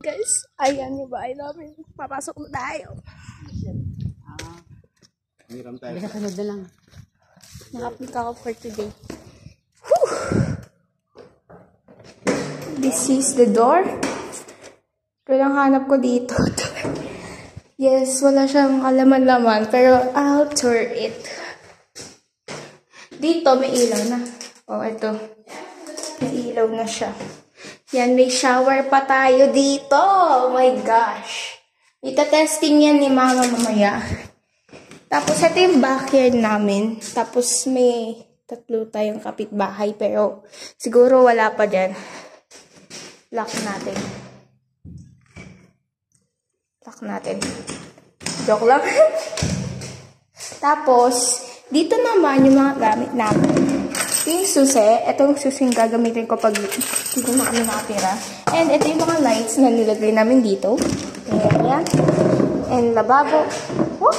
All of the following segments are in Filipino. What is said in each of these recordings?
Guys, ayan yung bahay namin. Papasok na tayo. Sunod na lang. Nakapink ako for today. Whew! This is the door. Ito lang hanap ko dito. Yes, wala siyang alaman-laman. Pero I'll tour it. Dito may ilaw na. Oh, ito. May ilaw na siya. Yan, may shower pa tayo dito. Oh my gosh. Ita-testing yan ni Mama mamaya. Tapos, ito yung backyard namin. Tapos, may 3 tayong kapitbahay. Pero, siguro wala pa dyan. Lock natin. Lock natin. Joke lang. Tapos, dito naman yung mga gamit namin. Ito yung susi. Itong susi yung gagamitin ko pag dito na kami nakatira. And ito yung mga lights na nilagay namin dito. Ayan. And lababo. Oh!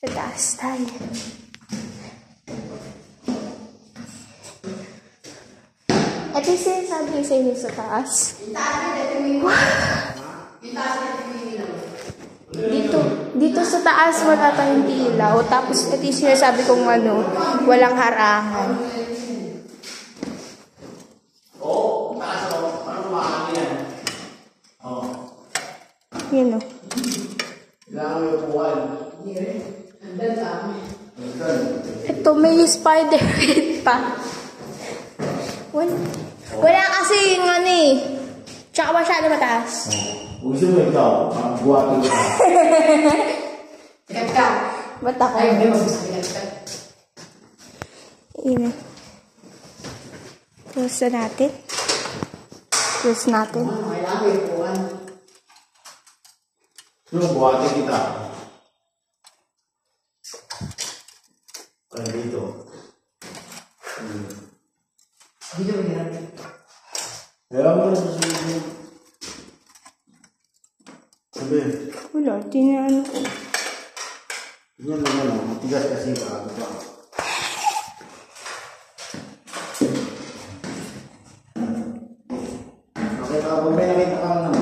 Sa taas tayo. Ito yung sinasabi ko sa inyo sa taas. Dito sa taas wala tayong ilaw. Tapos ito yung sinasabi kong walang harangan. Yan o. Ito may spider pa. Wala kasi yung tsaka masyado mataas. Gusto mo ikaw, buhatin ka. Sikat ka. Ba't ako? Ayaw, may mag-sikat ka. Ina. Close na natin. Close natin. Kailangan yung puwan. Buhatin kita. Ay, dito. Dito mo hirap. Kaya mo na sasabihin. Sabi. Wala, tinaan ko. Ganyan naman matigas kasi ka. Okay, kapag may nakita kang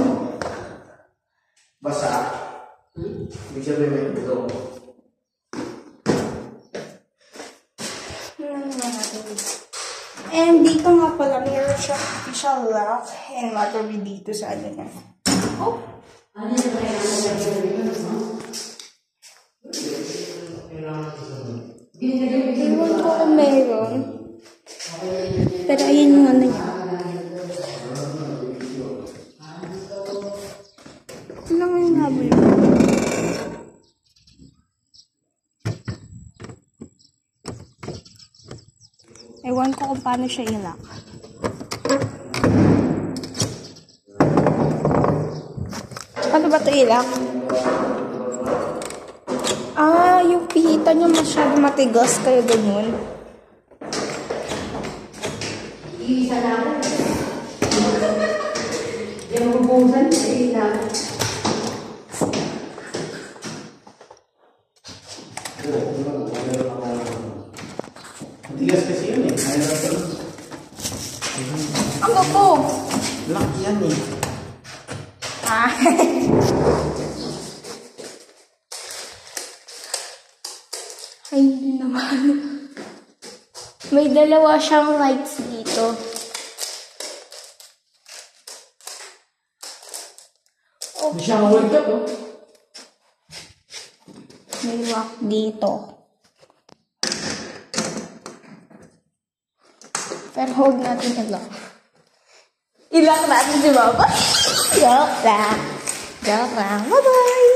basa, ibig sabihin may ito. And dito nga pala, meron siya official lock and waterby dito sa niya. Oh! Ano yung kailangan sa gawin? Iwan ko kung meron. Pero ayun yung niya. Ito lang yung habol. Ewan ko kung paano siya i-lock. Paano ba ito i-lock? Yung pihita niya masyado matigas kaya ganun. Isa lang. Yung bubusan, isa lang. Matigas kasi yun eh. Ang gapo! Lock yan eh. Ay, hindi naman. May 2 siyang lights dito. Oh. Hindi siya ma-world up oh. May lock dito. Pero hold natin i-lock. I-lock natin si Baba. Joke lang. Joke lang. Bye-bye!